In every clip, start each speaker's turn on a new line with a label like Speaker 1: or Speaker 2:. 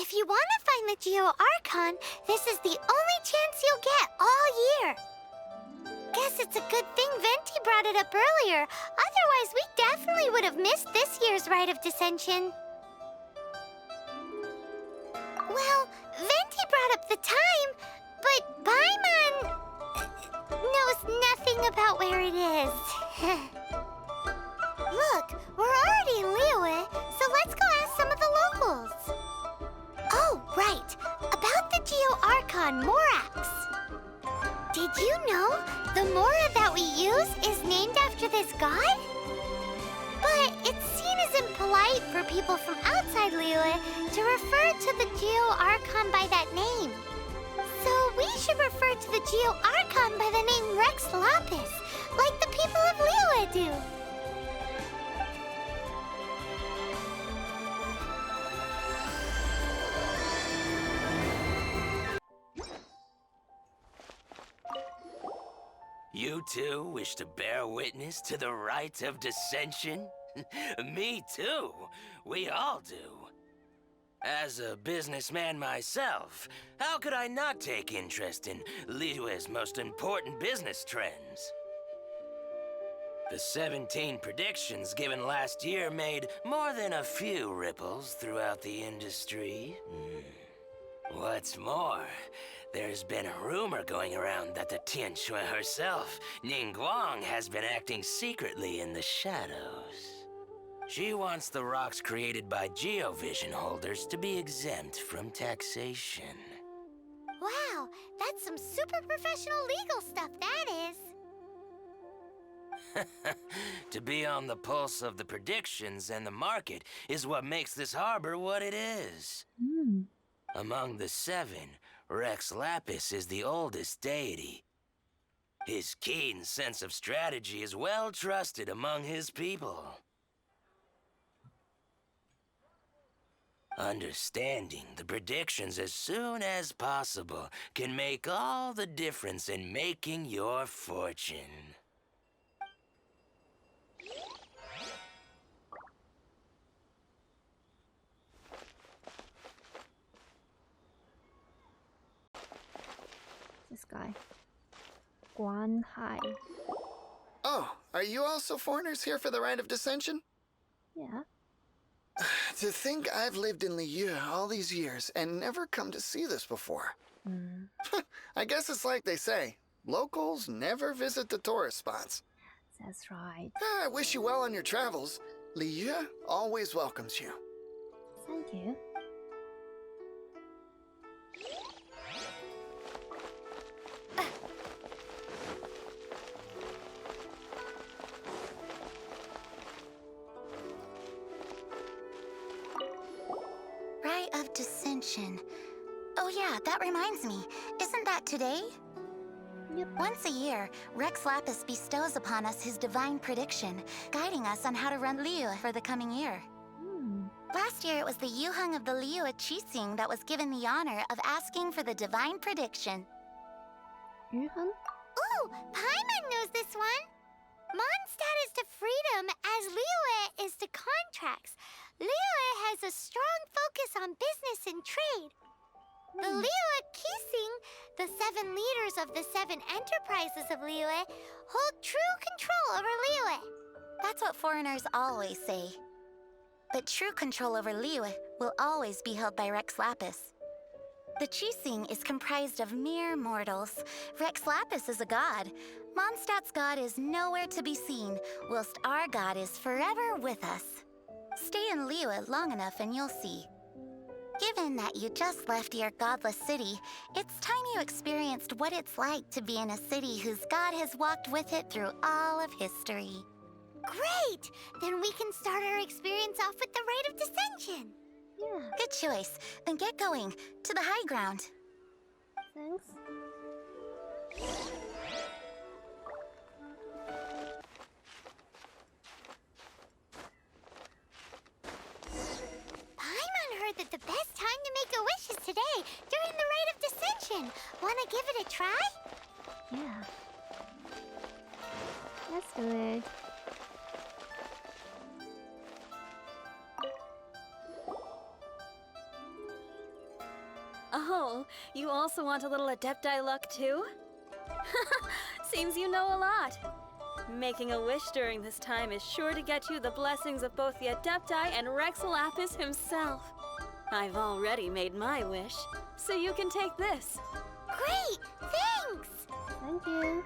Speaker 1: If you want to find the Geo Archon, this is the only chance you'll get all year. Guess it's a good thing Venti brought it up earlier. Otherwise, we definitely would have missed this year's Rite of Dissension. Well, Venti brought up the time, but Paimon knows nothing about where it is. Look, we're already in Liyue, so let's go ask some of the locals. Oh, right. About the Geo Archon Morax. Did you know the Mora that we use is named after this god? But it's seen as impolite for people from outside Liyue to refer to the Geo Archon by that name. So we should refer to the Geo Archon by the name Rex Lapis, like the people of Liyue do.
Speaker 2: You too wish to bear witness to the rite of dissension? Me too. We all do. As a businessman myself, how could I not take interest in Liyue's most important business trends? The 17 predictions given last year made more than a few ripples throughout the industry. What's more, there's been a rumor going around that the Tianshui herself, Ningguang, has been acting secretly in the shadows. She wants the rocks created by Geovision holders to be exempt from taxation.
Speaker 1: Wow, that's some super professional legal stuff, that is.
Speaker 2: To be on the pulse of the predictions and the market is what makes this harbor what it is. Among the 7, Rex Lapis is the oldest deity. His keen sense of strategy is well trusted among his people. Understanding the predictions as soon as possible can make all the difference in making your fortune.
Speaker 3: This guy. Guan Hai.
Speaker 4: Oh, are you also foreigners here for the Rite of Dissension?
Speaker 3: Yeah.
Speaker 4: To think I've lived in Liyue all these years and never come to see this before. I guess it's like they say, locals never visit the tourist spots.
Speaker 3: That's right.
Speaker 4: I wish you well on your travels. Liyue always welcomes you.
Speaker 3: Thank you.
Speaker 1: Rite of Dissension. Oh yeah, that reminds me. Isn't that today?
Speaker 3: Yep.
Speaker 1: Once a year, Rex Lapis bestows upon us his divine prediction, guiding us on how to run Liyue for the coming year. Last year, it was the Yuheng of the Liyue Qixing that was given the honor of asking for the divine prediction.
Speaker 3: Yuhan?
Speaker 1: Ooh, Paimon knows this one! Mondstadt is to freedom as Liyue is to contracts. Liyue has a strong focus on business and trade. The Liyue Qixing, the 7 leaders of the 7 enterprises of Liyue, hold true control over Liyue. That's what foreigners always say. But true control over Liyue will always be held by Rex Lapis. The Qixing is comprised of mere mortals. Rex Lapis is a god. Mondstadt's god is nowhere to be seen, whilst our god is forever with us. Stay in Liyue long enough and you'll see. Given that you just left your godless city, it's time you experienced what it's like to be in a city whose god has walked with it through all of history. Great! Then we can start our experience off with the Rite of Dissension.
Speaker 3: Yeah.
Speaker 1: Good choice. Then get going. To the high ground.
Speaker 3: Thanks.
Speaker 1: Paimon heard that the best time to make a wish is today, during the Rite of Dissension. Wanna give it a try?
Speaker 3: Yeah. Let's do it.
Speaker 5: Oh, you also want a little Adepti luck too? Seems you know a lot. Making a wish during this time is sure to get you the blessings of both the Adepti and Rex Lapis himself. I've already made my wish, so you can take this.
Speaker 1: Great! Thanks!
Speaker 3: Thank you.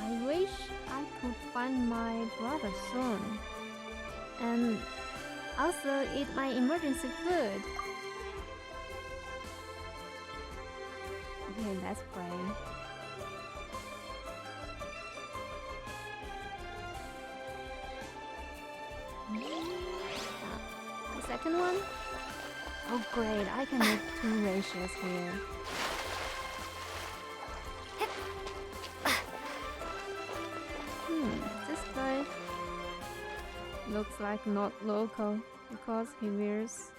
Speaker 3: I wish I could find my brother soon. And also eat my emergency food. Okay, let's pray. The second one? Oh great, I can make 2 ratios here. This guy looks like not local because he wears...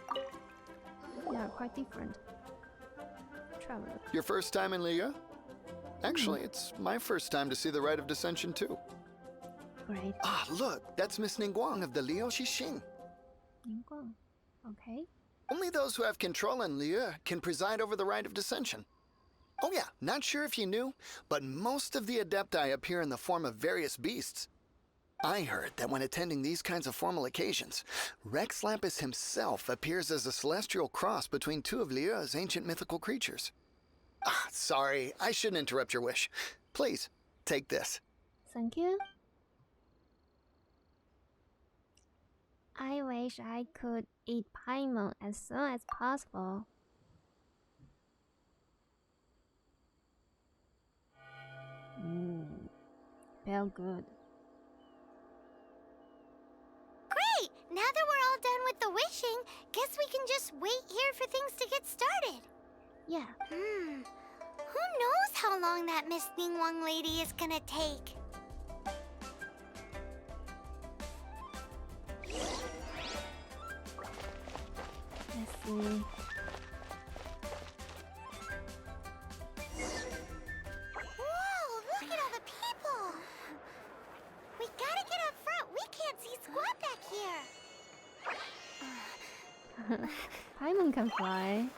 Speaker 3: Yeah, quite different. Traveler.
Speaker 4: Your first time in Liga? Actually, it's my first time to see the Rite of Dissension too.
Speaker 3: Great.
Speaker 4: Ah, look, that's Miss Ningguang of the Liu Xixing.
Speaker 3: Ningguang. Okay.
Speaker 4: Only those who have control in Liu can preside over the Rite of Dissension. Oh yeah, not sure if you knew, but most of the Adepti appear in the form of various beasts. I heard that when attending these kinds of formal occasions, Rex Lapis himself appears as a celestial cross between 2 of Liu's ancient mythical creatures. Ah, sorry, I shouldn't interrupt your wish. Please, take this.
Speaker 3: Thank you. I wish I could eat Paimon as soon as possible. Felt good.
Speaker 1: Great! Now that we're all done with the wishing, guess we can just wait here for things to get started.
Speaker 3: Yeah.
Speaker 1: Who knows how long that Miss Ningguang lady is gonna take?
Speaker 3: Let's see.
Speaker 1: Whoa, look at all the people! We gotta get up front. We can't see squat back here.
Speaker 3: Paimon can fly.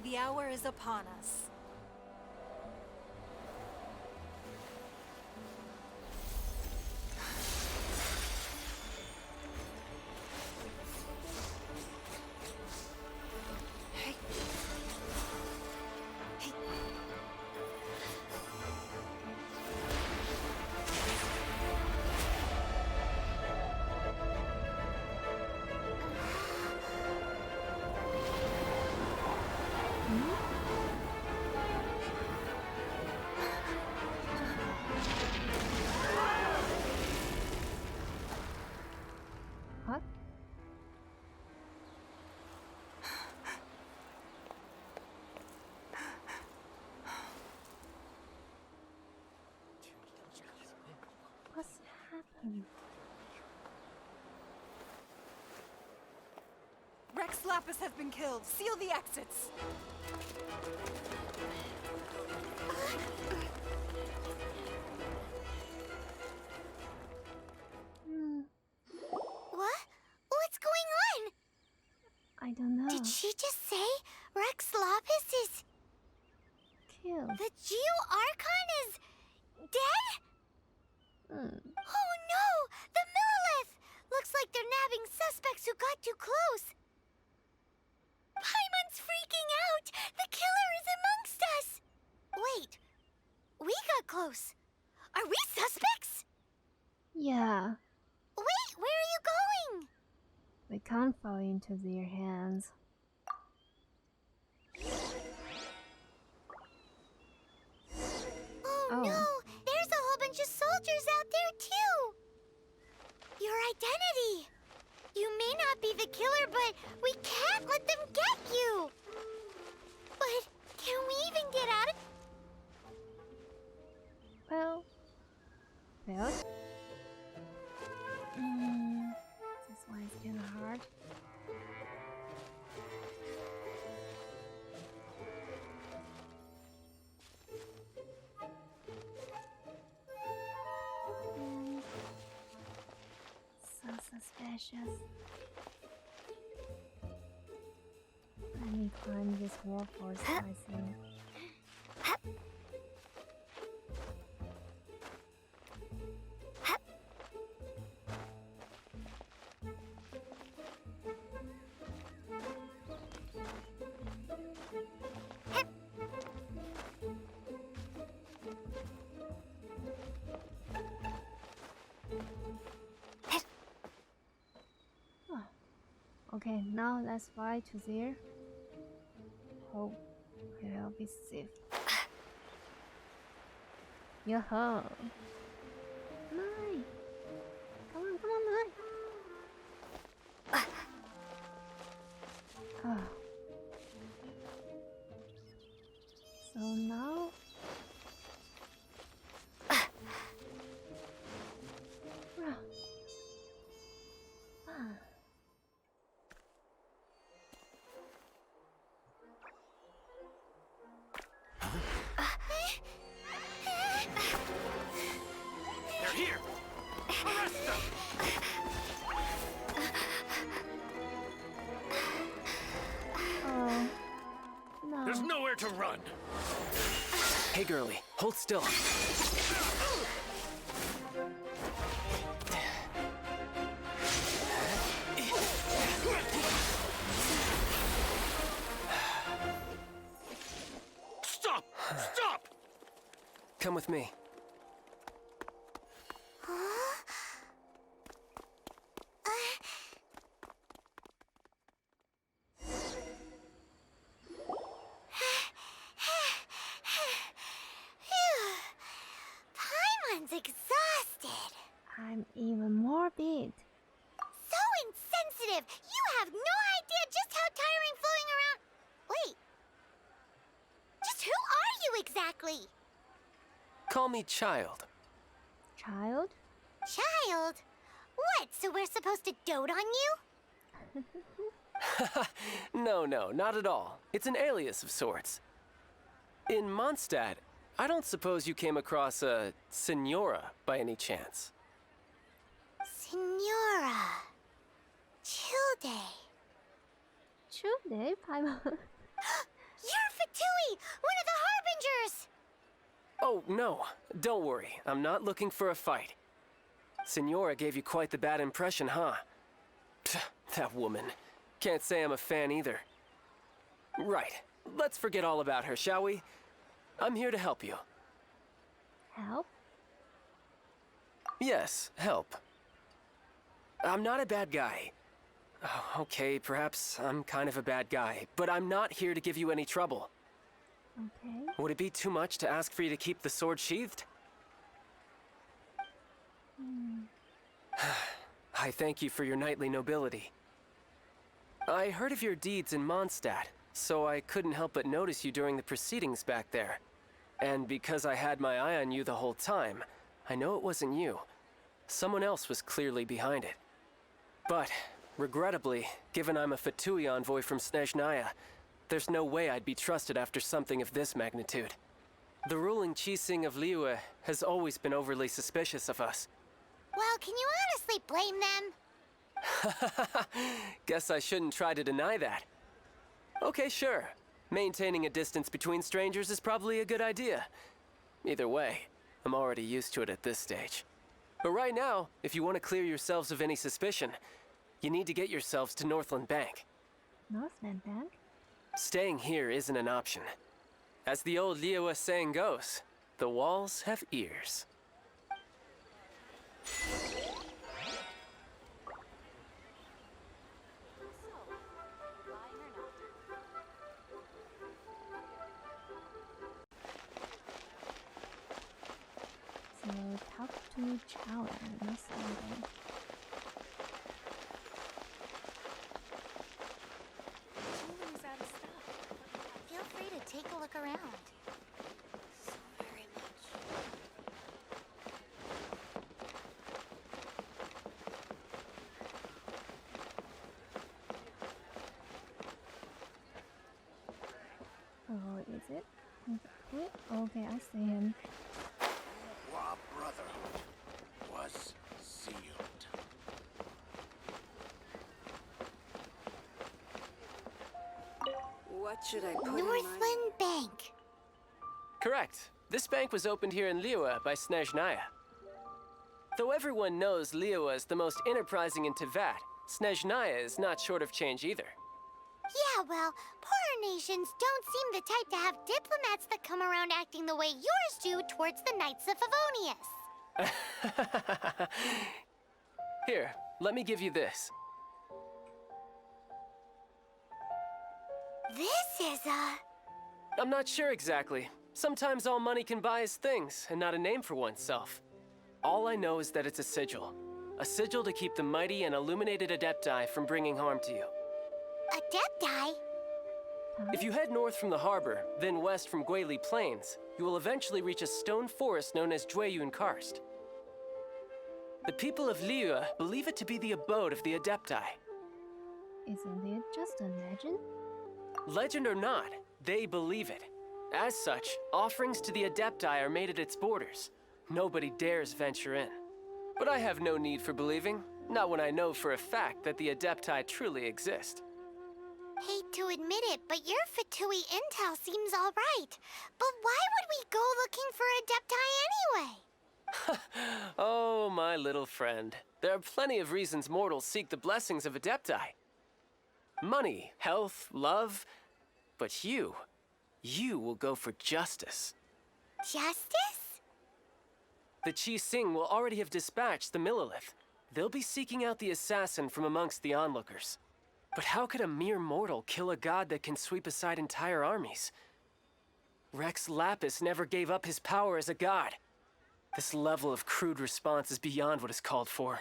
Speaker 6: The hour is upon us.
Speaker 3: What? What's happened?
Speaker 6: Rex Lapis has been killed. Seal the exits.
Speaker 1: What? What's going on?
Speaker 3: I don't know.
Speaker 1: Did she just say Rex Lapis is...
Speaker 3: Killed.
Speaker 1: The Geo-Archon is... dead? Oh no! The Monolith! Looks like they're nabbing suspects who got too close. Paimon's freaking out! The killer is amongst us! Wait, we got close. Are we suspects?
Speaker 3: Yeah.
Speaker 1: Wait, where are you going?
Speaker 3: We can't fall into their hands.
Speaker 1: Oh no! There's a whole bunch of soldiers out there too! Your identity! You may not be the killer, but we can't let them get you! But can we even get out of...
Speaker 3: Well. This one is kind of hard. precious. Let me climb this wall first, I think. Okay, now let's fly to there. Hope we'll be safe. Yo-ho! Nine! Come on, Nine! So now...
Speaker 2: They're here! Arrest them!
Speaker 3: Oh... No.
Speaker 2: There's nowhere to run!
Speaker 7: Hey, girlie, hold still.
Speaker 2: Stop! Stop!
Speaker 7: Come with me.
Speaker 1: Paimon's exhausted.
Speaker 3: I'm even more big.
Speaker 1: So insensitive! You have no idea just how tiring floating around. Wait. Just who are you exactly?
Speaker 7: Call me Child.
Speaker 3: Child?
Speaker 1: Child? What, so we're supposed to dote on you?
Speaker 7: No, not at all. It's an alias of sorts. In Mondstadt, I don't suppose you came across a Senora by any chance.
Speaker 1: Senora. Childe.
Speaker 3: Childe, Paimon.
Speaker 1: You're Fatui, one of the Harbingers!
Speaker 7: Oh, no. Don't worry. I'm not looking for a fight. Senora gave you quite the bad impression, huh? Pfft, that woman. Can't say I'm a fan either. Right. Let's forget all about her, shall we? I'm here to help you.
Speaker 3: Help?
Speaker 7: Yes, help. I'm not a bad guy. Oh, okay, perhaps I'm kind of a bad guy, but I'm not here to give you any trouble.
Speaker 3: Okay.
Speaker 7: Would it be too much to ask for you to keep the sword sheathed? I thank you for your knightly nobility. I heard of your deeds in Mondstadt, so I couldn't help but notice you during the proceedings back there. And because I had my eye on you the whole time, I know it wasn't you. Someone else was clearly behind it. But, regrettably, given I'm a Fatui envoy from Snezhnaya, there's no way I'd be trusted after something of this magnitude. The ruling Chising of Liyue has always been overly suspicious of us.
Speaker 1: Well, can you honestly blame them?
Speaker 7: Guess I shouldn't try to deny that. Okay, sure. Maintaining a distance between strangers is probably a good idea. Either way, I'm already used to it at this stage. But right now, if you want to clear yourselves of any suspicion, you need to get yourselves to Northland Bank.
Speaker 3: Northland Bank?
Speaker 7: Staying here isn't an option. As the old Liyue saying goes, the walls have ears.
Speaker 3: So talk to Chowder, not something.
Speaker 1: Something's out of stock. Feel free to take a look around. So very much.
Speaker 3: Oh, is it? Okay, I see him.
Speaker 8: Our brotherhood was sealed.
Speaker 6: What should I put in my...
Speaker 1: Northland Bank.
Speaker 7: Correct. This bank was opened here in Liyue by Snezhnaya. Though everyone knows Liyue is the most enterprising in Teyvat, Snezhnaya is not short of change either.
Speaker 1: Yeah, well, poorer nations don't seem the type to have diplomats that come around acting the way yours do towards the Knights of Favonius.
Speaker 7: Here, let me give you this.
Speaker 1: This is
Speaker 7: I'm not sure exactly. Sometimes all money can buy is things, and not a name for oneself. All I know is that it's a sigil. A sigil to keep the mighty and illuminated Adepti from bringing harm to you.
Speaker 1: Adepti?
Speaker 7: If you head north from the harbor, then west from Guili Plains, you will eventually reach a stone forest known as Jueyun Karst. The people of Liyue believe it to be the abode of the Adepti.
Speaker 3: Isn't it just a legend?
Speaker 7: Legend or not, they believe it. As such, offerings to the Adepti are made at its borders. Nobody dares venture in. But I have no need for believing, not when I know for a fact that the Adepti truly exist.
Speaker 1: Hate to admit it, but your Fatui intel seems all right. But why would we go looking for Adepti anyway?
Speaker 7: Oh, my little friend. There are plenty of reasons mortals seek the blessings of Adepti. Money, health, love. But you will go for justice.
Speaker 1: Justice?
Speaker 7: The Qi Sing will already have dispatched the Monolith. They'll be seeking out the assassin from amongst the onlookers. But how could a mere mortal kill a god that can sweep aside entire armies? Rex Lapis never gave up his power as a god. This level of crude response is beyond what is called for.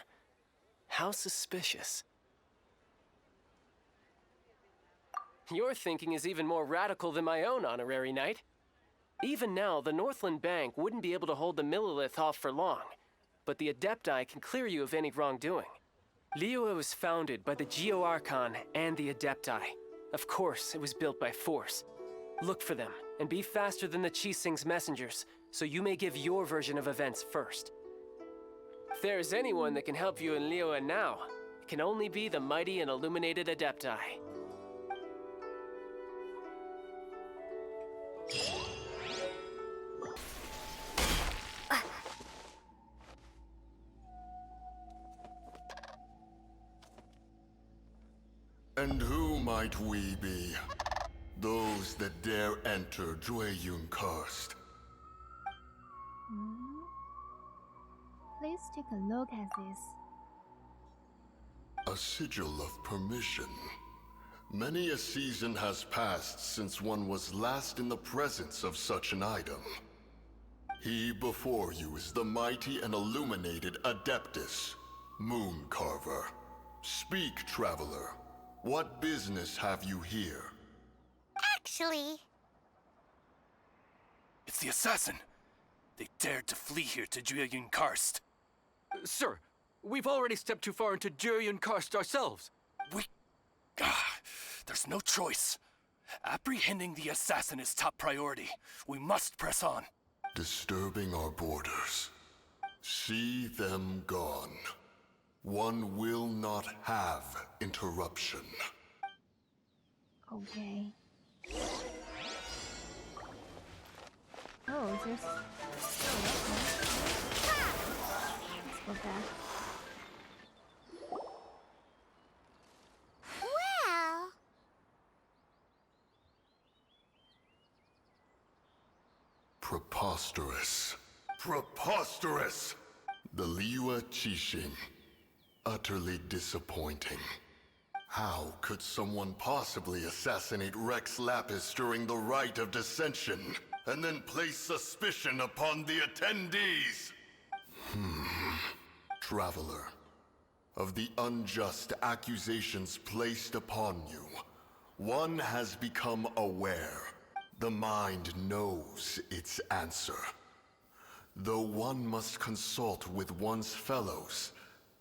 Speaker 7: How suspicious. Your thinking is even more radical than my own, Honorary Knight. Even now, the Northland Bank wouldn't be able to hold the Monolith off for long, but the Adepti can clear you of any wrongdoing. Liyue was founded by the Geo Archon and the Adepti. Of course, it was built by force. Look for them, and be faster than the Qi Sing's messengers, so you may give your version of events first. If there is anyone that can help you in Liyue now, it can only be the mighty and illuminated Adepti.
Speaker 8: And who might we be? Those that dare enter Jueyun Karst.
Speaker 3: Please take a look at this.
Speaker 8: A sigil of permission. Many a season has passed since one was last in the presence of such an item. He before you is the mighty and illuminated Adeptus, Moon Carver. Speak, traveler. What business have you here?
Speaker 1: Actually,
Speaker 9: It's the assassin. They dared to flee here to Jueyun Karst.
Speaker 10: Sir, we've already stepped too far into Jueyun Karst ourselves.
Speaker 9: There's no choice. Apprehending the assassin is top priority. We must press on.
Speaker 8: Disturbing our borders. See them gone. One will not have interruption.
Speaker 3: Okay. Oh, there's... Let's go back.
Speaker 1: well,
Speaker 8: Preposterous. Preposterous! The Liyue Qixing. Utterly disappointing. How could someone possibly assassinate Rex Lapis during the rite of dissension, and then place suspicion upon the attendees? Traveler, of the unjust accusations placed upon you, one has become aware. The mind knows its answer. Though one must consult with one's fellows,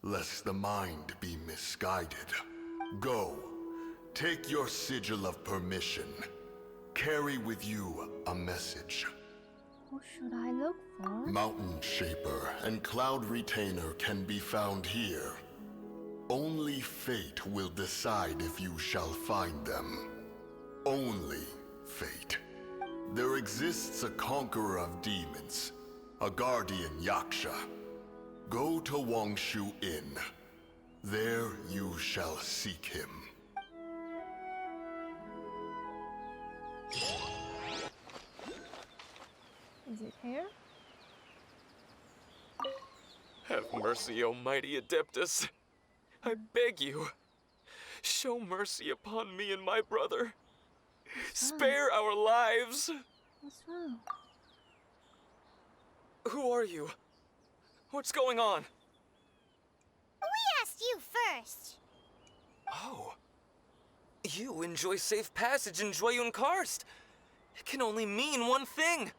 Speaker 8: lest the mind be misguided. Go, take your sigil of permission. Carry with you a message.
Speaker 3: Who should I look for?
Speaker 8: Mountain Shaper and Cloud Retainer can be found here. Only fate will decide if you shall find them. only fate. There exists a conqueror of demons, a guardian Yaksha. Go to Wangshu Inn. There you shall seek him.
Speaker 3: Is it here?
Speaker 11: Have mercy, O mighty Adeptus. I beg you, show mercy upon me and my brother. Spare our lives.
Speaker 3: What's wrong?
Speaker 11: Who are you? What's going on?
Speaker 1: We asked you first.
Speaker 11: Oh. You enjoy safe passage in Joyun Karst. It can only mean one thing.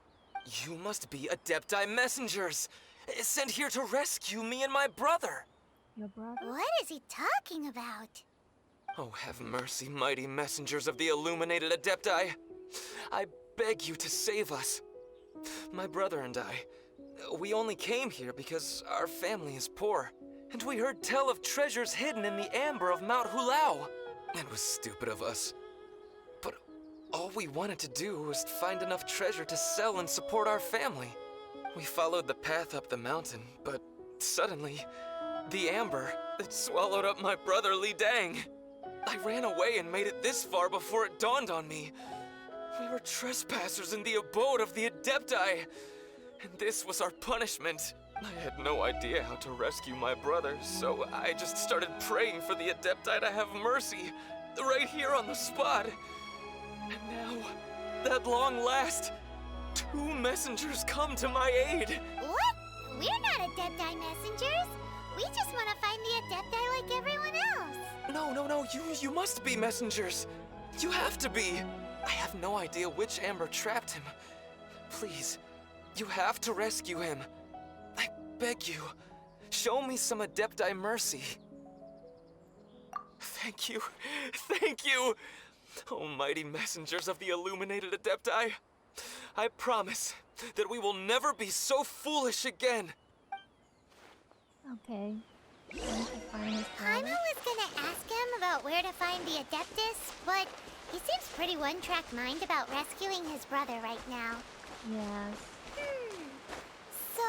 Speaker 11: You must be Adepti messengers, sent here to rescue me and my brother.
Speaker 3: Your brother?
Speaker 1: What is he talking about?
Speaker 11: Oh, have mercy, mighty messengers of the illuminated Adepti. I beg you to save us. My brother and I, we only came here because our family is poor, and we heard tell of treasures hidden in the amber of Mount Hulao. It was stupid of us. But all we wanted to do was find enough treasure to sell and support our family. We followed the path up the mountain, but suddenly, the amber, it swallowed up my brother Li Dang. I ran away and made it this far before it dawned on me. We were trespassers in the abode of the Adepti, and this was our punishment. I had no idea how to rescue my brother, so I just started praying for the Adepti to have mercy, right here on the spot. And now, at long last, 2 messengers come to my aid.
Speaker 1: What? We're not Adepti messengers. We just want to find the Adepti like everyone else.
Speaker 11: No, you must be messengers. You have to be. I have no idea which amber trapped him. Please, you have to rescue him. I beg you, show me some Adepti mercy. Thank you, thank you. Oh, mighty messengers of the illuminated Adepti. I promise that we will never be so foolish again.
Speaker 3: Okay. I need to find his
Speaker 1: Paimon
Speaker 3: brother.
Speaker 1: was gonna ask him about where to find the Adeptus, but he seems pretty one-track mind about rescuing his brother right now.
Speaker 3: Yes.
Speaker 1: So,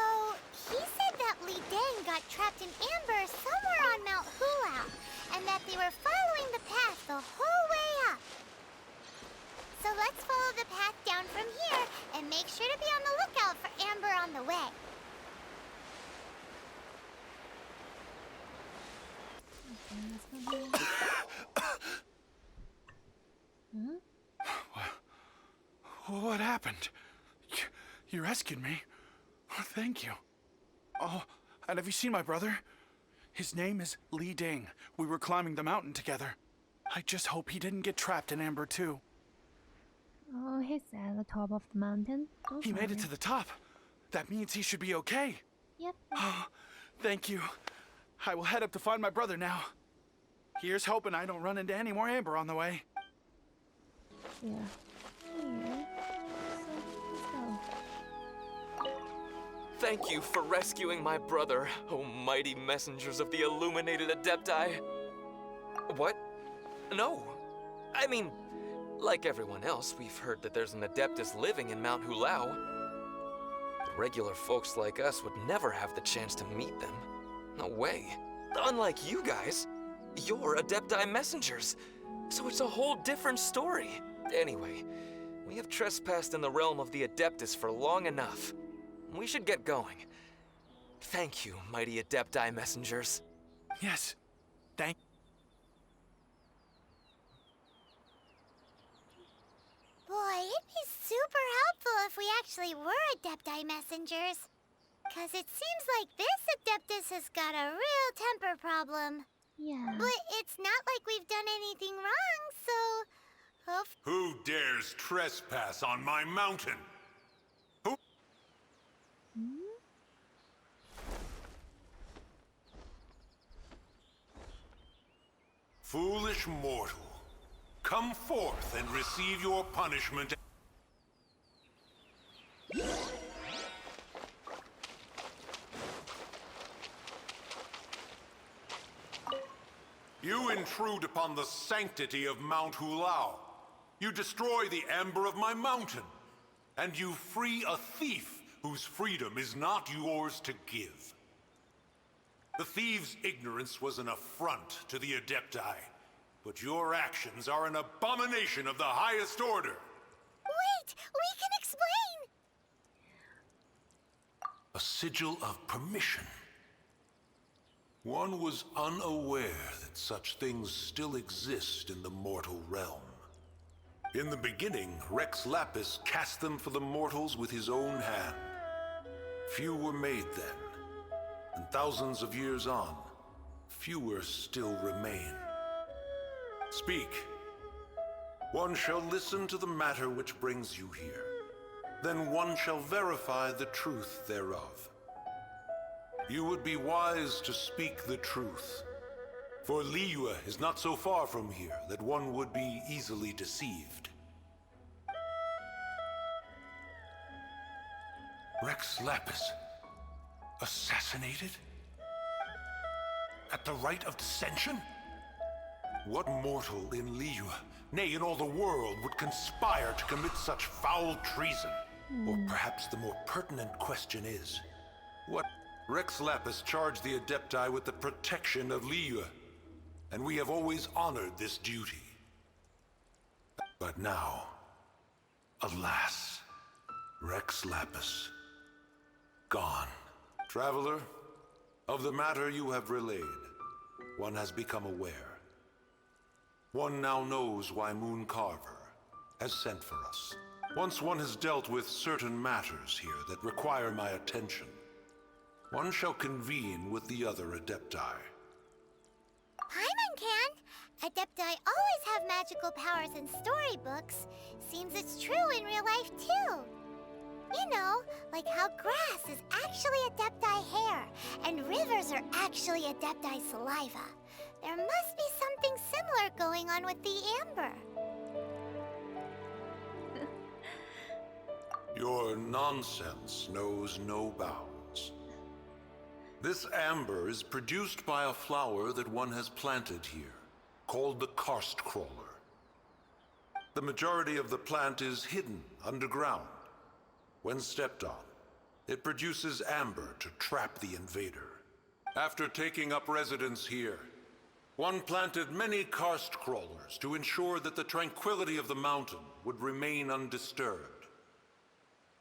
Speaker 1: he said that Li Dang got trapped in amber somewhere on Mount Hulao, and that they were following the path the whole way up. So let's follow the path down from here, and make sure to be on the lookout for amber on the way.
Speaker 12: What happened? You rescued me. Oh, thank you. Oh, and have you seen my brother? His name is Li Ding. We were climbing the mountain together. I just hope he didn't get trapped in amber too.
Speaker 3: Oh, he's at the top of the mountain. Don't
Speaker 12: He made it
Speaker 3: worry.
Speaker 12: to the top. That means he should be okay.
Speaker 3: Yep.
Speaker 12: Oh, thank you. I will head up to find my brother now. Here's hoping I don't run into any more amber on the way.
Speaker 3: Yeah. Here. So, let's go.
Speaker 11: Thank you for rescuing my brother, oh mighty messengers of the illuminated Adepti. What? No. I mean, like everyone else, we've heard that there's an Adeptus living in Mount Hulao. But regular folks like us would never have the chance to meet them. No way. Unlike you guys, you're Adepti messengers, so it's a whole different story. Anyway, we have trespassed in the realm of the Adeptus for long enough. We should get going. Thank you, mighty Adepti messengers.
Speaker 12: Yes. Thank.
Speaker 1: Boy, it'd be super helpful if we actually were Adepti messengers. 'Cause it seems like this Adeptus has got a real temper problem.
Speaker 3: Yeah.
Speaker 1: But it's not like we've done anything wrong, so...
Speaker 13: Who dares trespass on my mountain? Who? Foolish mortal, come forth and receive your punishment. You intrude upon the sanctity of Mount Hulao. You destroy the amber of my mountain. And you free a thief whose freedom is not yours to give. The thief's ignorance was an affront to the Adepti, but your actions are an abomination of the highest order.
Speaker 1: Wait! We can explain!
Speaker 13: A sigil of permission. One was unaware that such things still exist in the mortal realm. In the beginning, Rex Lapis cast them for the mortals with his own hand. Few were made then, and thousands of years on, fewer still remain. Speak. One shall listen to the matter which brings you here. Then one shall verify the truth thereof. You would be wise to speak the truth. For Liyue is not so far from here that one would be easily deceived. Rex Lapis, assassinated? At the rite of dissension? What mortal in Liyue, nay, in all the world, would conspire to commit such foul treason? Or perhaps the more pertinent question is, what? Rex Lapis charged the Adepti with the protection of Liyue, and we have always honored this duty. But now, alas, Rex Lapis, gone. Traveler, of the matter you have relayed, one has become aware. One now knows why Moon Carver has sent for us. Once one has dealt with certain matters here that require my attention, one shall convene with the other Adepti.
Speaker 1: Paimon can! Adepti always have magical powers in storybooks. Seems it's true in real life, too. You know, like how grass is actually Adepti hair, and rivers are actually Adepti saliva. There must be something similar going on with the amber.
Speaker 13: Your nonsense knows no bounds. This amber is produced by a flower that one has planted here, called the karst crawler. The majority of the plant is hidden underground. When stepped on, it produces amber to trap the invader. After taking up residence here, one planted many karst crawlers to ensure that the tranquility of the mountain would remain undisturbed.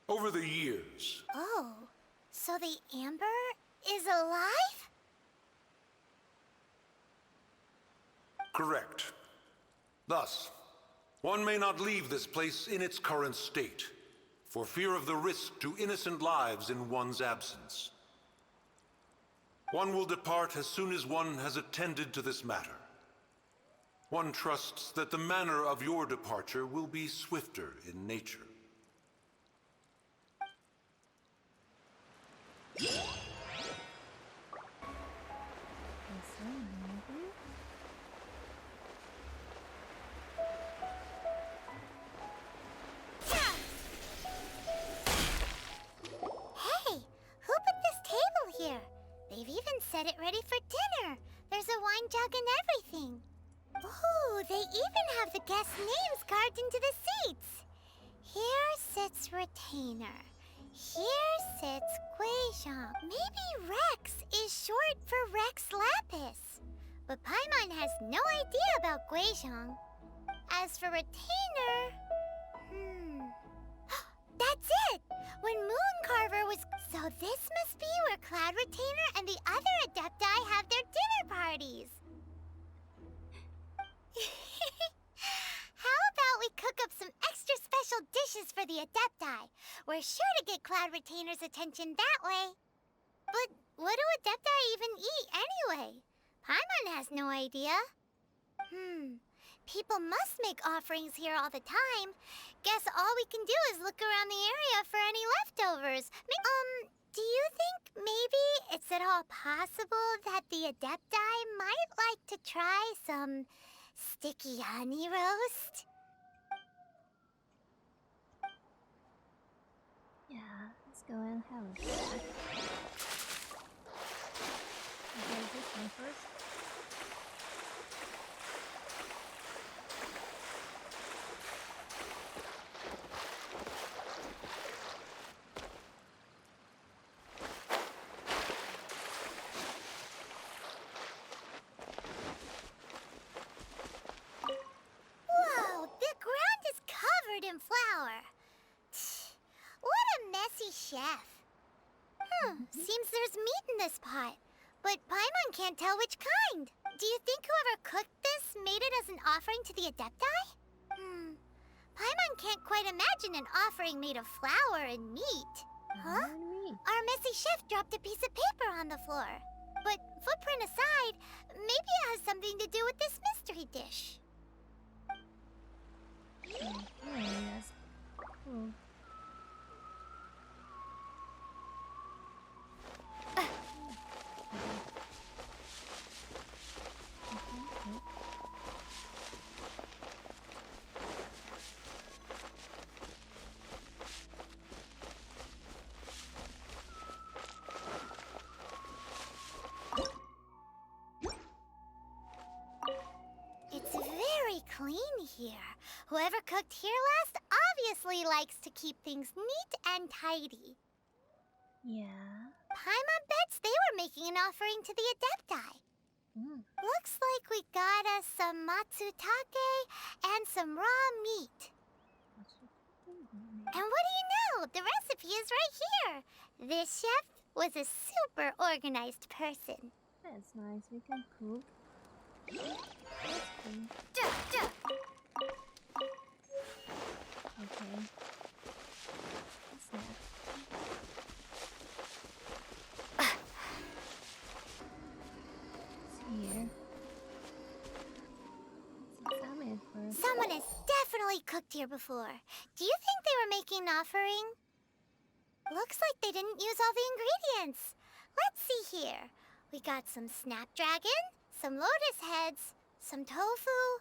Speaker 13: Over the years...
Speaker 1: Oh, so the amber is alive?
Speaker 13: Correct. Thus, one may not leave this place in its current state, for fear of the risk to innocent lives in one's absence. One will depart as soon as one has attended to this matter. One trusts that the manner of your departure will be swifter in nature.
Speaker 1: Here. They've even set it ready for dinner. There's a wine jug and everything. Ooh, they even have the guests' names carved into the seats. Here sits Retainer. Here sits Guizhong. Maybe Rex is short for Rex Lapis. But Paimon has no idea about Guizhong. As for Retainer... That's it! When Moon Carver was... So this must be where Cloud Retainer and the other Adepti have their dinner parties. How about we cook up some extra special dishes for the Adepti? We're sure to get Cloud Retainer's attention that way. But what do Adepti even eat anyway? Paimon has no idea. People must make offerings here all the time. Guess all we can do is look around the area for any leftovers. Do you think maybe it's at all possible that the Adepti might like to try some sticky honey roast?
Speaker 3: Yeah, let's go and have a chat. Okay, this one first.
Speaker 1: Seems there's meat in this pot. But Paimon can't tell which kind. Do you think whoever cooked this made it as an offering to the Adepti? Paimon can't quite imagine an offering made of flour and meat. Huh? Our messy chef dropped a piece of paper on the floor. But footprint aside, maybe it has something to do with this mystery dish.
Speaker 3: That's cool.
Speaker 1: It's very clean here. Whoever cooked here last obviously likes to keep things neat and tidy.
Speaker 3: Yeah.
Speaker 1: Paimon bets they were making an offering to the Adepti. Looks like we got us some matsutake and some raw meat. And what do you know? The recipe is right here. This chef was a super organized person.
Speaker 3: That's nice. We can cook. That's cool. Okay. What's that? Here. Let's examine it first.
Speaker 1: Someone has definitely cooked here before. Do you think they were making an offering? Looks like they didn't use all the ingredients. Let's see here. We got some snapdragon, some lotus heads, some tofu.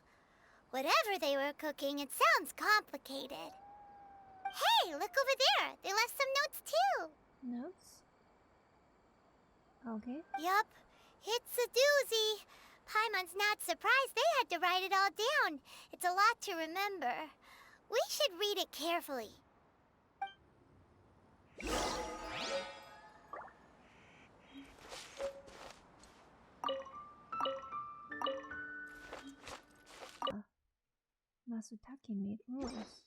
Speaker 1: Whatever they were cooking, it sounds complicated. Hey, look over there. They left some notes too.
Speaker 3: Notes? Okay.
Speaker 1: Yup. It's a doozy. Paimon's not surprised they had to write it all down. It's a lot to remember. We should read it carefully.
Speaker 3: Masutake made rules.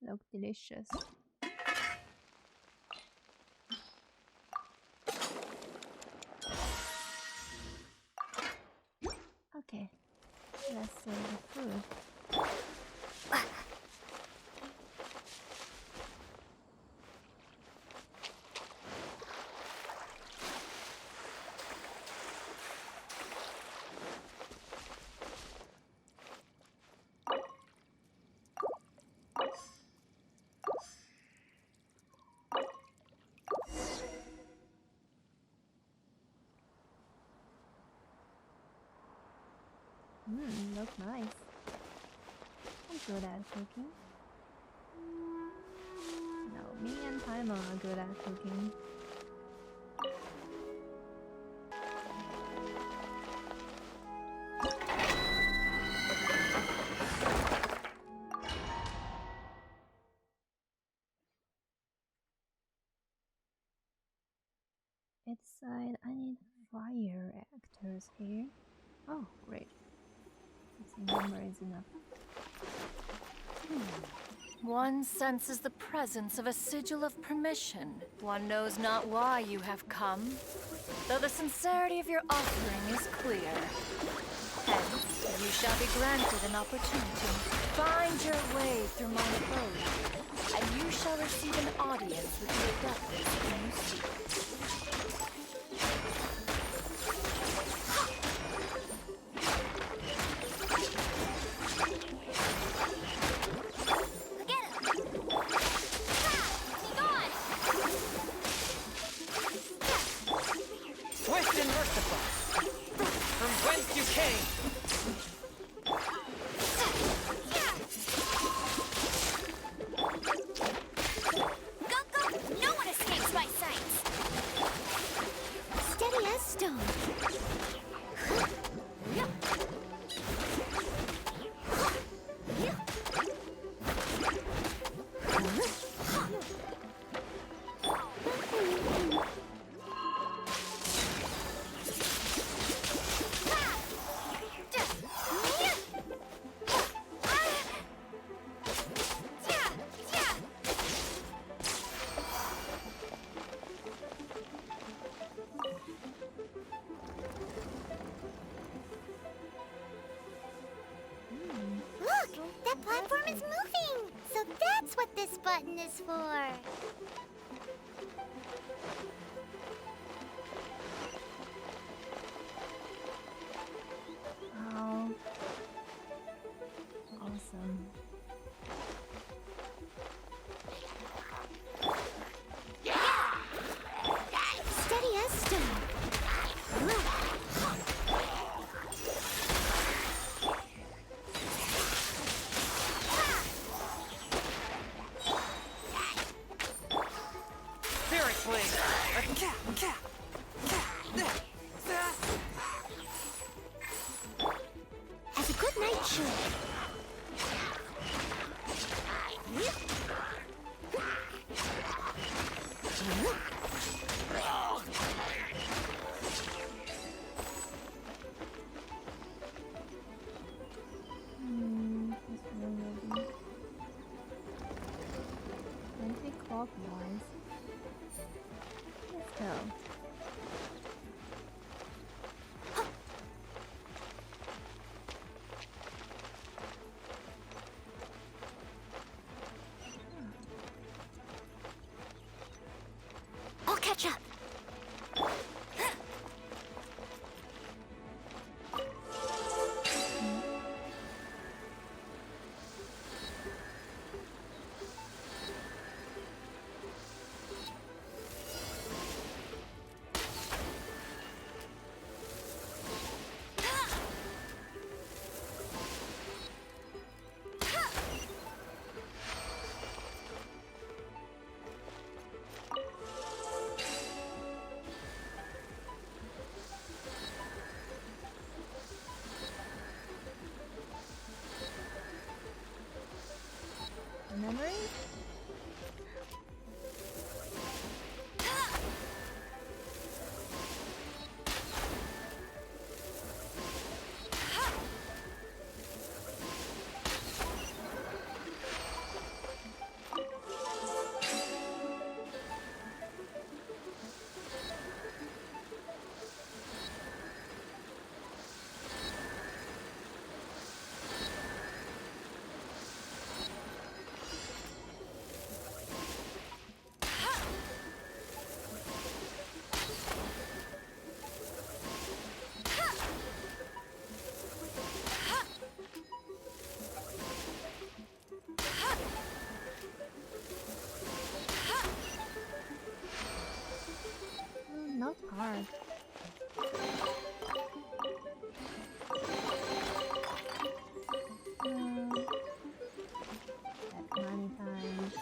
Speaker 3: Look delicious. Okay, let's serve the food. Look nice. I'm good at cooking. No, me and Paimon are good at cooking. It said I need fire actors here. Oh, great. This number is enough.
Speaker 14: One senses the presence of a sigil of permission. One knows not why you have come, though the sincerity of your offering is clear. Hence, you shall be granted an opportunity. Find your way through my abode, and you shall receive an audience with the adepts whom you seek.
Speaker 15: Swift and merciful, from whence you came.
Speaker 1: Go, no one escapes my button is for.
Speaker 3: Wow. Awesome.
Speaker 1: Steady as stone.
Speaker 15: Seriously!
Speaker 1: As a good night should.
Speaker 3: This one will be 20 clockwise. Let's go.
Speaker 1: I'll catch up.
Speaker 3: Memory? Not hard. That many times.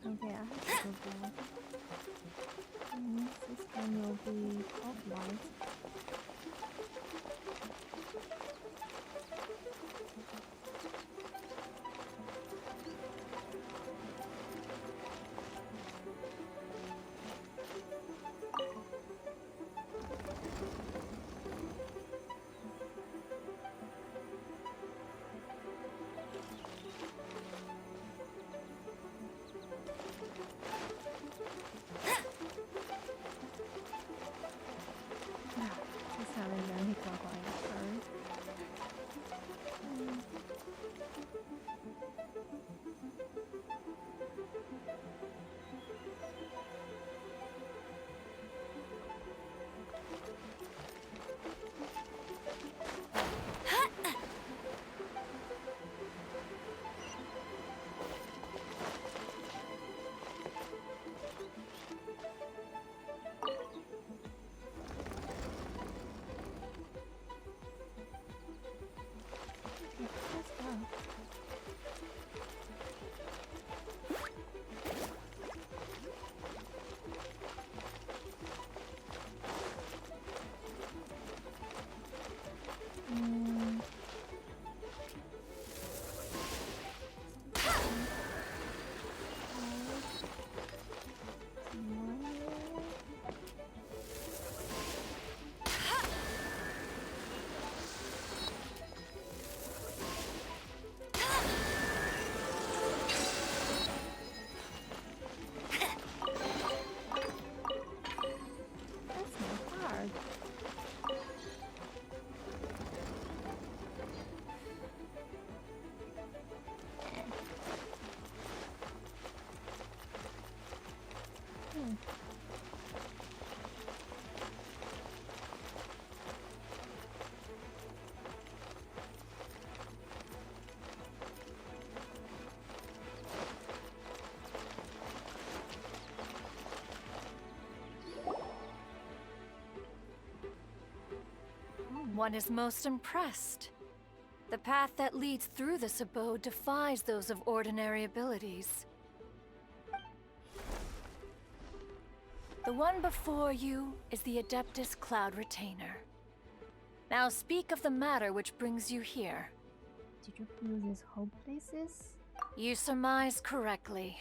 Speaker 3: Okay, I have to go back. This one will be clockwise. hard.
Speaker 14: One is most impressed. The path that leads through this abode defies those of ordinary abilities. The one before you is the Adeptus Cloud Retainer. Now speak of the matter which brings you here.
Speaker 3: Did you feel these whole places?
Speaker 14: You surmise correctly.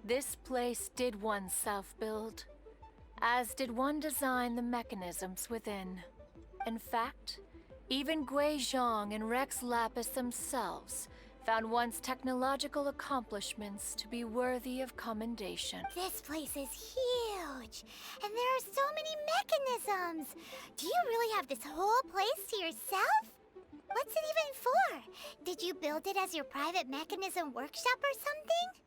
Speaker 14: This place did one self-build, as did one design the mechanisms within. In fact, even Gui Zhang and Rex Lapis themselves found one's technological accomplishments to be worthy of commendation.
Speaker 1: This place is huge, and there are so many mechanisms. Do you really have this whole place to yourself? What's it even for? Did you build it as your private mechanism workshop or something?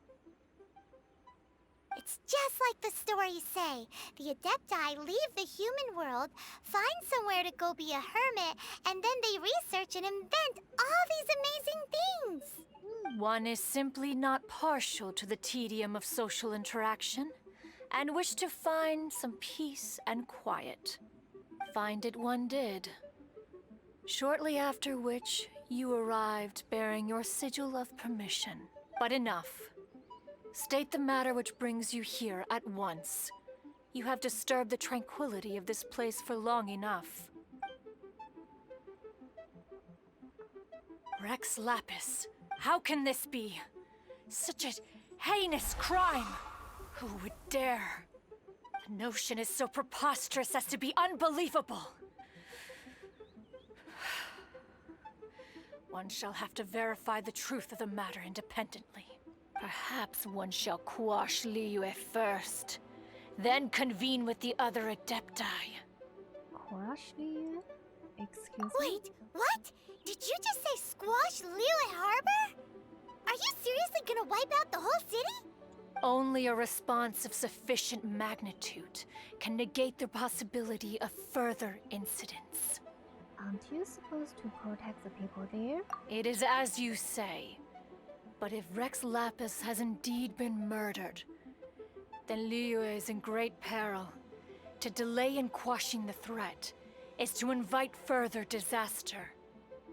Speaker 1: It's just like the stories say. The Adepti leave the human world, find somewhere to go be a hermit, and then they research and invent all these amazing things.
Speaker 14: One is simply not partial to the tedium of social interaction, and wished to find some peace and quiet. Find it one did. Shortly after which, you arrived bearing your sigil of permission. But enough. State the matter which brings you here at once. You have disturbed the tranquility of this place for long enough. Rex Lapis, how can this be? Such a heinous crime! Who would dare? The notion is so preposterous as to be unbelievable. One shall have to verify the truth of the matter independently. Perhaps one shall quash Liyue first, then convene with the other Adepti.
Speaker 3: Quash Liyue? Excuse me?
Speaker 1: Wait, what? Did you just say squash Liyue Harbor? Are you seriously gonna wipe out the whole city?
Speaker 14: Only a response of sufficient magnitude can negate the possibility of further incidents.
Speaker 3: Aren't you supposed to protect the people there?
Speaker 14: It is as you say. But if Rex Lapis has indeed been murdered, then Liyue is in great peril. To delay in quashing the threat is to invite further disaster.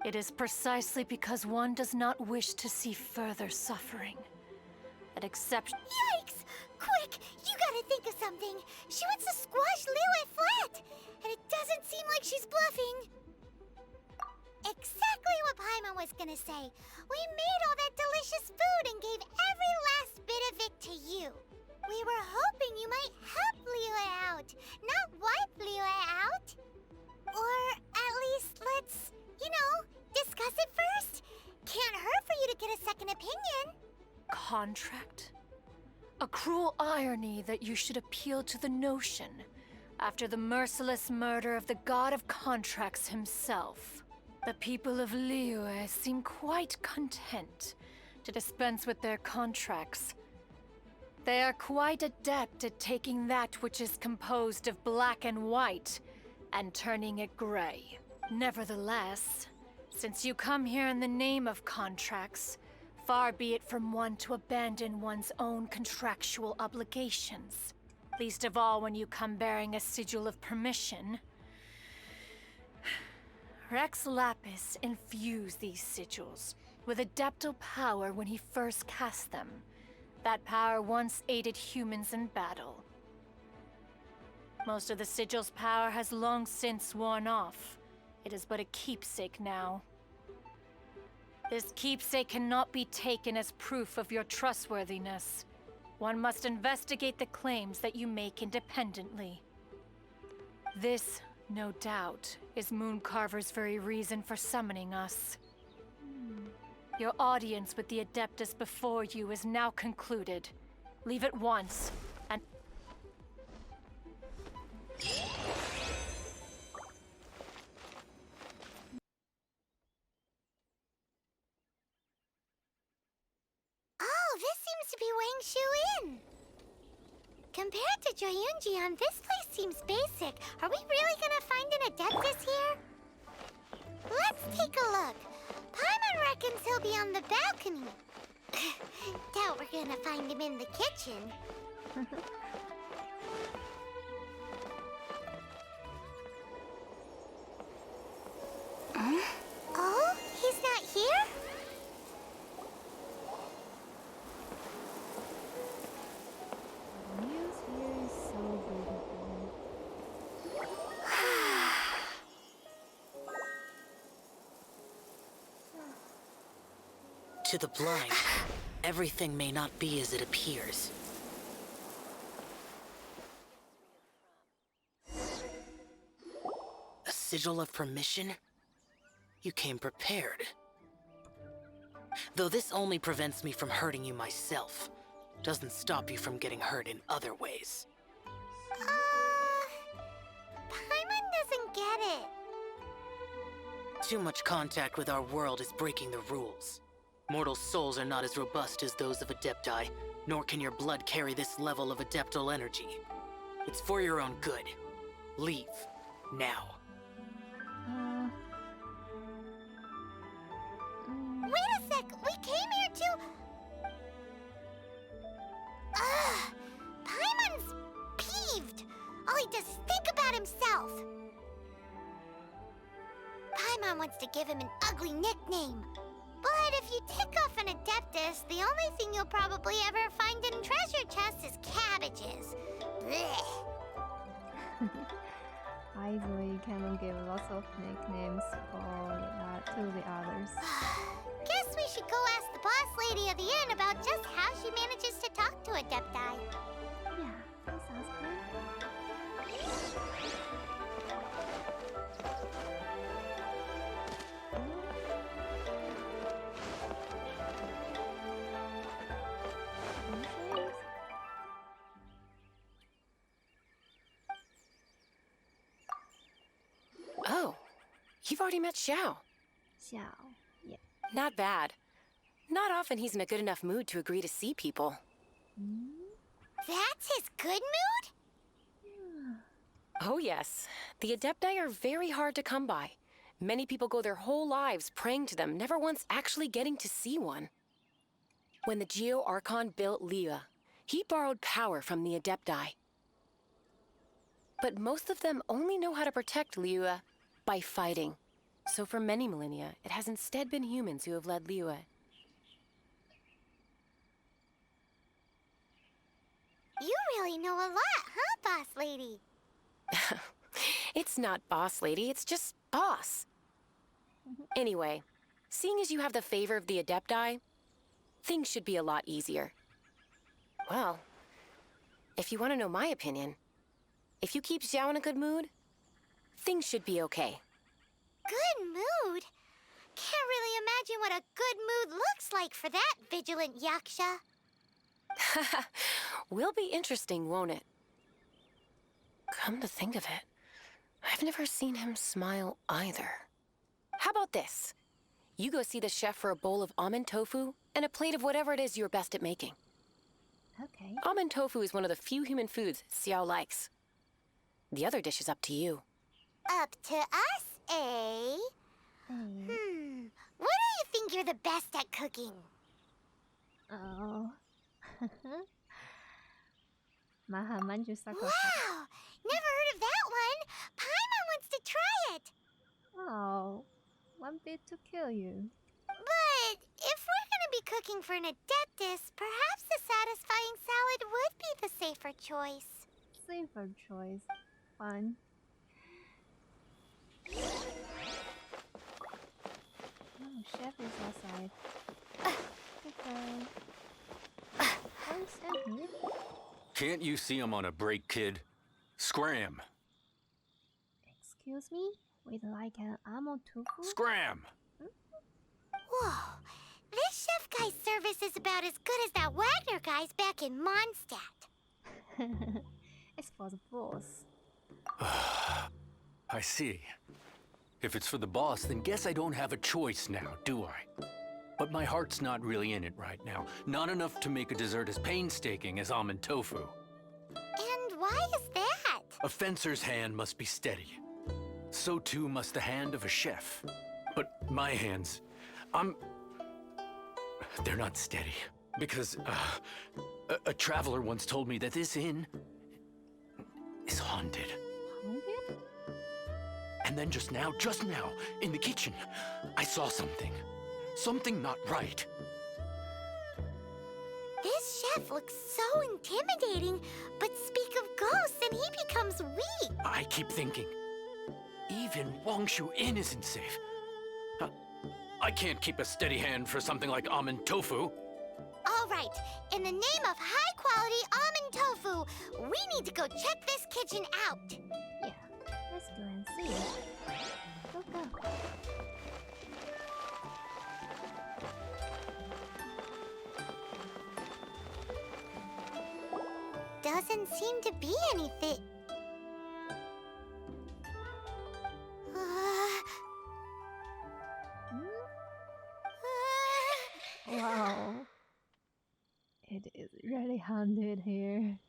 Speaker 14: It is precisely because one does not wish to see further suffering that exception—
Speaker 1: Yikes! Quick, you gotta think of something. She wants to squash Liyue flat, and it doesn't seem like she's bluffing. Exactly what Paimon was gonna say. We made all that delicious food and gave every last bit of it to you. We were hoping you might help Liyue out, not wipe Liyue out. Or at least let's, discuss it first. Can't hurt for you to get a second opinion.
Speaker 14: Contract? A cruel irony that you should appeal to the notion after the merciless murder of the god of contracts himself. The people of Liyue seem quite content to dispense with their contracts. They are quite adept at taking that which is composed of black and white and turning it gray. Nevertheless, since you come here in the name of contracts, far be it from one to abandon one's own contractual obligations. Least of all when you come bearing a sigil of permission. Rex Lapis infused these sigils with adeptal power when he first cast them. That power once aided humans in battle. Most of the sigil's power has long since worn off. It is but a keepsake now. This keepsake cannot be taken as proof of your trustworthiness. One must investigate the claims that you make independently. This, no doubt, is Mooncarver's very reason for summoning us. Your audience with the Adeptus before you is now concluded. Leave at once, and—
Speaker 1: shoe in. Compared to Joyunjian, this place seems basic. Are we really gonna find an Adeptus here? Let's take a look. Paimon reckons he'll be on the balcony. Doubt we're gonna find him in the kitchen. Oh, he's not here?
Speaker 3: The views here is so beautiful.
Speaker 16: To the blind, everything may not be as it appears. A sigil of permission? You came prepared. Though this only prevents me from hurting you myself, doesn't stop you from getting hurt in other ways.
Speaker 1: Paimon doesn't get it.
Speaker 16: Too much contact with our world is breaking the rules. Mortal souls are not as robust as those of Adepti, nor can your blood carry this level of adeptal energy. It's for your own good. Leave. Now.
Speaker 1: Wait a sec, we came here to... Paimon's peeved. All he does is think about himself. Paimon wants to give him an ugly nickname. But if you tick off an Adeptus, the only thing you'll probably ever find in treasure chests is cabbages. Blech.
Speaker 3: Isley cannot give lots of nicknames to the others.
Speaker 1: Guess we should go ask the boss lady of the inn about just how she manages to talk to Adepti.
Speaker 3: Yeah, that sounds good.
Speaker 17: Oh, you've already met Xiao.
Speaker 3: Xiao, yeah.
Speaker 17: Not bad. Not often he's in a good enough mood to agree to see people.
Speaker 1: That's his good mood?
Speaker 17: Oh yes, the Adepti are very hard to come by. Many people go their whole lives praying to them, never once actually getting to see one. When the Geo Archon built Liyue, he borrowed power from the Adepti. But most of them only know how to protect Liyue by fighting. So for many millennia, it has instead been humans who have led Liyue.
Speaker 1: You really know a lot, huh, boss lady?
Speaker 17: It's not boss lady, it's just boss. Anyway, seeing as you have the favor of the Adepti, things should be a lot easier. Well, if you want to know my opinion, if you keep Xiao in a good mood, things should be okay.
Speaker 1: Good mood? Can't really imagine what a good mood looks like for that vigilant yaksha.
Speaker 17: Will be interesting, won't it? Come to think of it, I've never seen him smile either. How about this? You go see the chef for a bowl of almond tofu and a plate of whatever it is you're best at making.
Speaker 3: Okay.
Speaker 17: Almond tofu is one of the few human foods Xiao likes. The other dish is up to you.
Speaker 1: Up to us, eh? What do you think you're the best at cooking?
Speaker 3: Oh. Mahamanju Sakura.
Speaker 1: Wow! Never heard of that one! Paimon wants to try it!
Speaker 3: Oh, one bit to kill you.
Speaker 1: But if we're gonna be cooking for an Adeptus, perhaps the satisfying salad would be the safer choice.
Speaker 3: Safer choice. Fine. Oh, chef is outside. Okay. Why is Sam here?
Speaker 10: Can't you see I'm on a break, kid? Scram!
Speaker 3: Excuse me? With like an almond tofu?
Speaker 10: Scram!
Speaker 1: Whoa! This chef guy's service is about as good as that Wagner guy's back in Mondstadt.
Speaker 3: It's for the boss.
Speaker 10: I see. If it's for the boss, then guess I don't have a choice now, do I? But my heart's not really in it right now. Not enough to make a dessert as painstaking as almond tofu.
Speaker 1: And why is that?
Speaker 10: A fencer's hand must be steady. So too must the hand of a chef. But my hands, they're not steady. Because a traveler once told me that this inn is haunted.
Speaker 3: Haunted?
Speaker 10: And then just now, in the kitchen, I saw something. Something not right.
Speaker 1: This chef looks so intimidating, but speak of ghosts and he becomes weak.
Speaker 10: I keep thinking, even Wangshu Inn isn't safe. I can't keep a steady hand for something like almond tofu.
Speaker 1: All right, in the name of high-quality almond tofu, we need to go check this kitchen out.
Speaker 3: Yeah, let's go and see it. Go.
Speaker 1: Doesn't seem to be anything.
Speaker 3: Wow. It is really haunted here.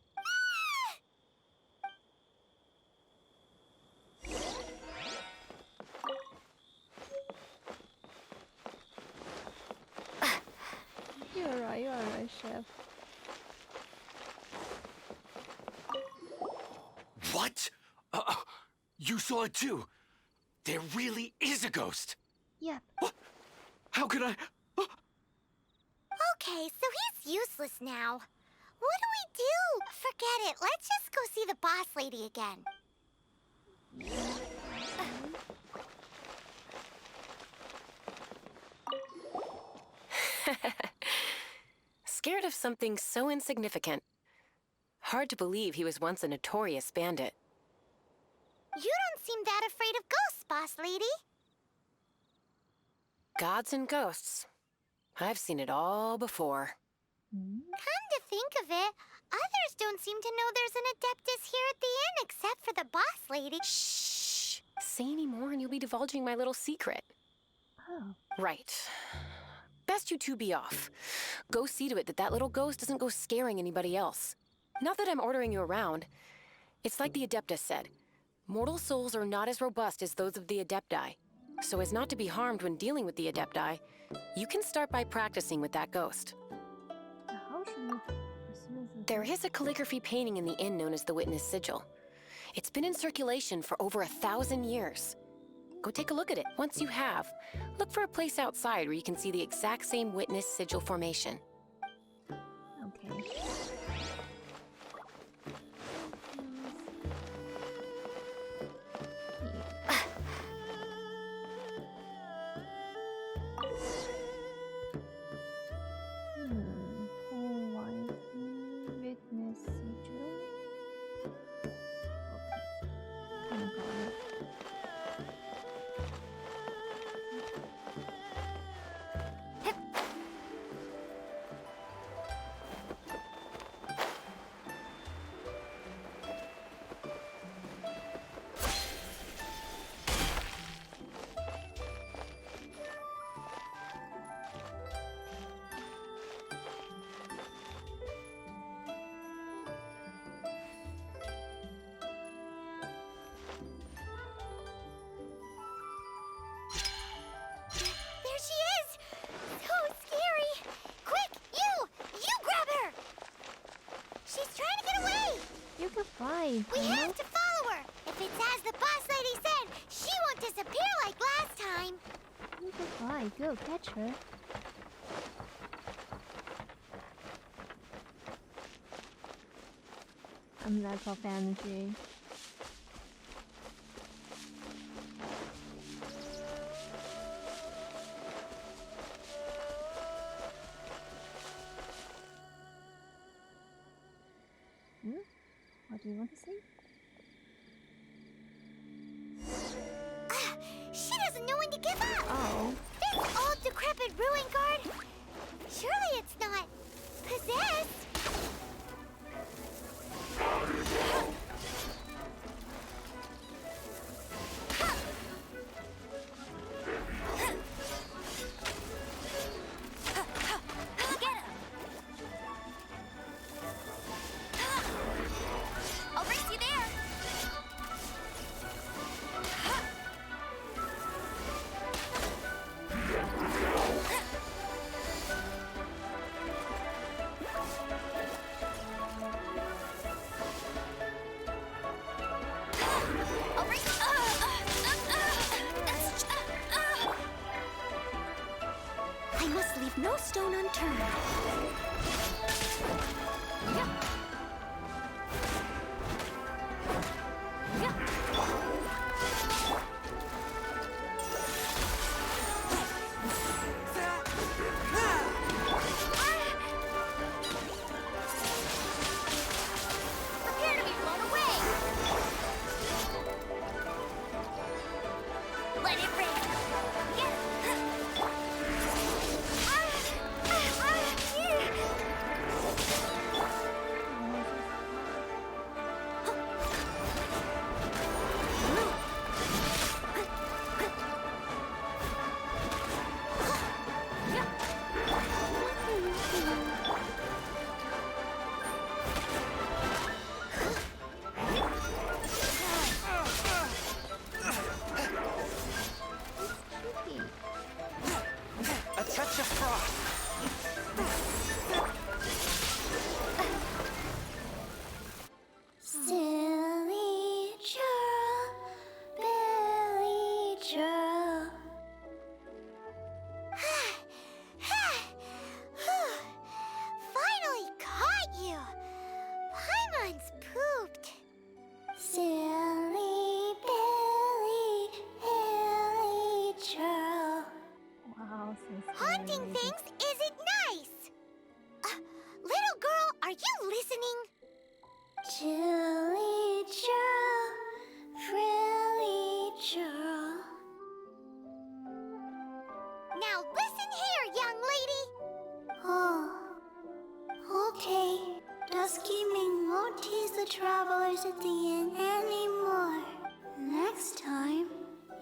Speaker 3: You're right, chef.
Speaker 10: What? You saw it too? There really is a ghost.
Speaker 3: Yep.
Speaker 10: What? How could I?
Speaker 1: Okay, so he's useless now. What do we do? Forget it. Let's just go see the boss lady again.
Speaker 17: Scared of something so insignificant. Hard to believe he was once a notorious bandit.
Speaker 1: You don't seem that afraid of ghosts, boss lady.
Speaker 17: Gods and ghosts. I've seen it all before.
Speaker 1: Come to think of it, others don't seem to know there's an Adeptus here at the inn except for the boss lady.
Speaker 17: Shh! Say any more and you'll be divulging my little secret.
Speaker 3: Oh.
Speaker 17: Right. Best you two be off. Go see to it that little ghost doesn't go scaring anybody else. Not that I'm ordering you around. It's like the Adeptus said. Mortal souls are not as robust as those of the Adepti. So as not to be harmed when dealing with the Adepti, you can start by practicing with that ghost.
Speaker 3: How should we pursue the...
Speaker 17: There is a calligraphy painting in the inn known as the Witness Sigil. It's been in circulation for over 1,000 years. Go take a look at it. Once you have, look for a place outside where you can see the exact same Witness Sigil formation.
Speaker 3: Okay. Witness sigil. Okay. Kind of got it. Fine.
Speaker 1: We have to follow her. If it's as the boss lady said, she won't disappear like last time.
Speaker 3: You can fly. Go catch her. I'm lack of energy. What do you want to see?
Speaker 1: She doesn't know when to give up!
Speaker 3: Oh.
Speaker 1: This old decrepit ruin guard? Surely it's not possessed? No stone unturned. Prepare to be blown away. Let it rain.
Speaker 15: A touch of frost.
Speaker 1: Silly churl, Billy churl. Finally caught you! Paimon's pooped. Silly Billy, Hilly churl.
Speaker 3: Wow, so
Speaker 1: Haunting things isn't nice! Little girl, are you listening? Chilly churl, frilly churl. Now listen here, young lady! Oh, okay. Dusky Ming won't tease the travelers at the inn anymore. Next time,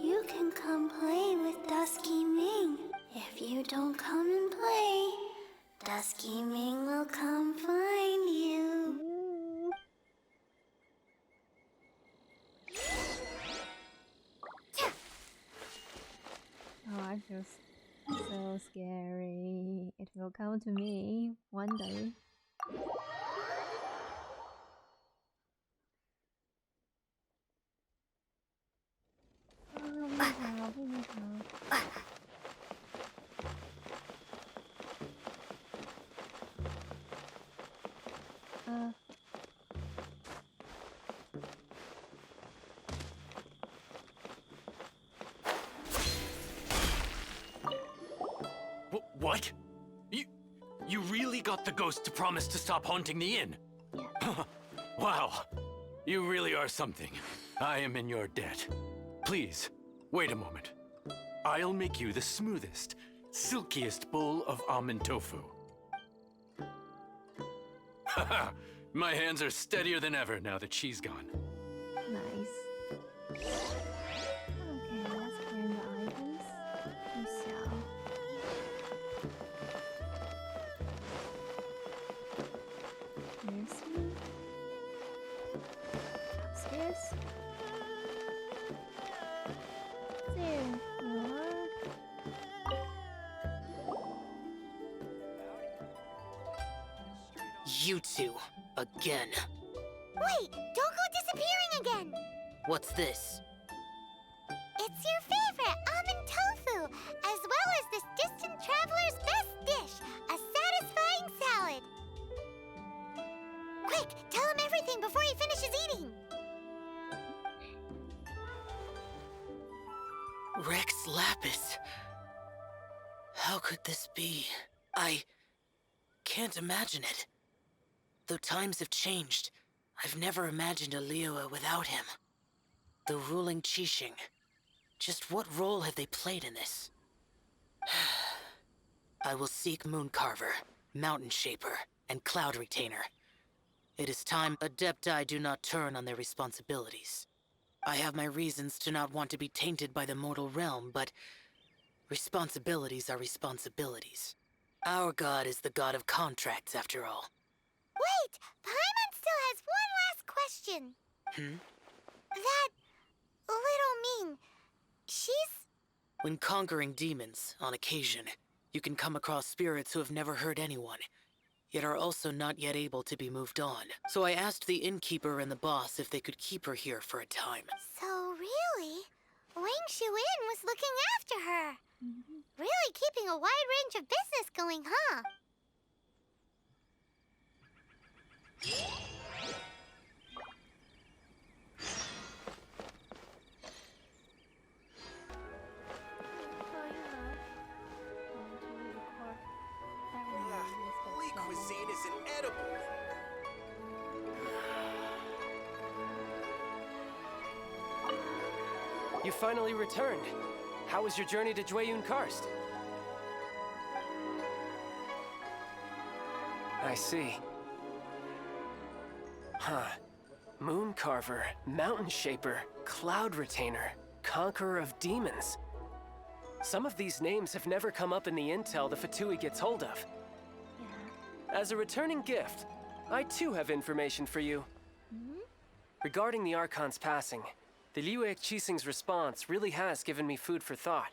Speaker 1: you can come play with Dusky Ming. If you don't come and play, Dusky Ming will come find you.
Speaker 3: Oh, I feel so scary. It will come to me one day.
Speaker 10: What? You really got the ghost to promise to stop haunting the inn? Wow, you really are something. I am in your debt. Please, wait a moment. I'll make you the smoothest, silkiest bowl of almond tofu. Haha, my hands are steadier than ever now that she's gone.
Speaker 3: Nice. Okay, let's claim the items to sell. Here's me. Upstairs. There you are.
Speaker 16: You two, again.
Speaker 1: Wait, don't go disappearing again!
Speaker 16: What's this?
Speaker 1: It's your favorite almond tofu, as well as this distant traveler's best dish, a satisfying salad. Quick, tell him everything before he finishes eating.
Speaker 16: Rex Lapis. How could this be? I can't imagine it. Though times have changed, I've never imagined a Liyue without him. The ruling Qixing. Just what role have they played in this? I will seek Mooncarver, Mountain Shaper, and Cloud Retainer. It is time Adepti do not turn on their responsibilities. I have my reasons to not want to be tainted by the mortal realm, but responsibilities are responsibilities. Our god is the god of contracts, after all.
Speaker 1: Wait, Paimon still has one last question. That little Ming, she's...
Speaker 16: When conquering demons, on occasion, you can come across spirits who have never hurt anyone, yet are also not yet able to be moved on. So I asked the innkeeper and the boss if they could keep her here for a time.
Speaker 1: So really, Wang Shuin was looking after her. Really keeping a wide range of business going, huh?
Speaker 7: Lee cuisine is inedible. You finally returned. How was your journey to Jueyun Karst? I see. Huh. Moon Carver, Mountain Shaper, Cloud Retainer, Conqueror of Demons. Some of these names have never come up in the intel the Fatui gets hold of. As a returning gift, I too have information for you. Regarding the Archon's passing, the Liyue Qixing's response really has given me food for thought.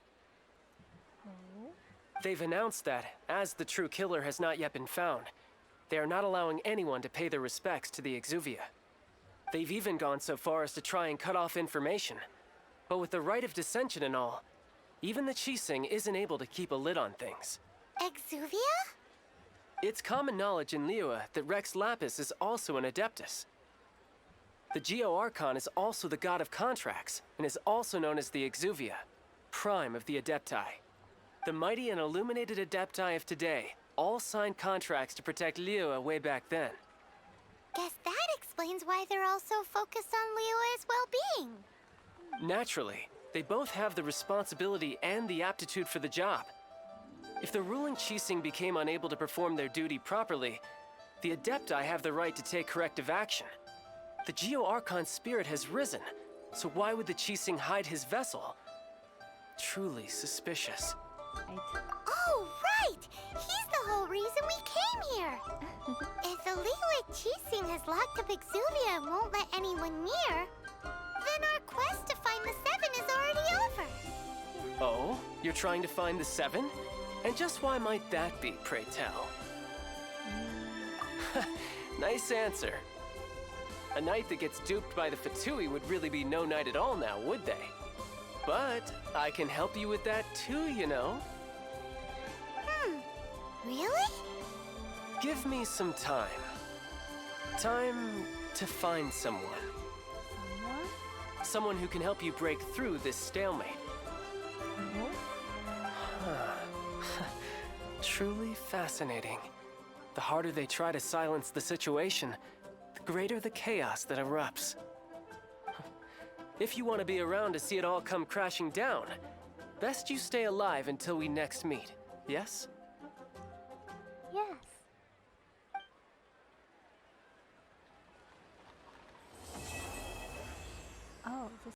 Speaker 7: They've announced that, as the true killer has not yet been found, they are not allowing anyone to pay their respects to the Exuvia. They've even gone so far as to try and cut off information. But with the right of dissension and all, even the Qixing isn't able to keep a lid on things.
Speaker 1: Exuvia?
Speaker 7: It's common knowledge in Liyue that Rex Lapis is also an Adeptus. The Geo Archon is also the god of contracts, and is also known as the Exuvia, prime of the Adepti. The mighty and illuminated Adepti of today all signed contracts to protect Liyue way back then.
Speaker 1: Guess that explains why they're all so focused on Liyue's well-being.
Speaker 7: Naturally, they both have the responsibility and the aptitude for the job. If the ruling Qixing became unable to perform their duty properly, the Adepti have the right to take corrective action. The Geo Archon's spirit has risen, so why would the Qixing hide his vessel? Truly suspicious.
Speaker 1: Oh, right! He's the whole reason we came here! If the Liyue Qixing has locked up Exuvia and won't let anyone near, then our quest to find the Seven is already over.
Speaker 7: Oh? You're trying to find the Seven? And just why might that be, pray tell? Nice answer. A knight that gets duped by the Fatui would really be no knight at all now, would they? But I can help you with that too, you know.
Speaker 1: Really?
Speaker 7: Give me some time. Time to find someone. Someone who can help you break through this stalemate. Truly fascinating. The harder they try to silence the situation, the greater the chaos that erupts. If you want to be around to see it all come crashing down, best you stay alive until we next meet, yes?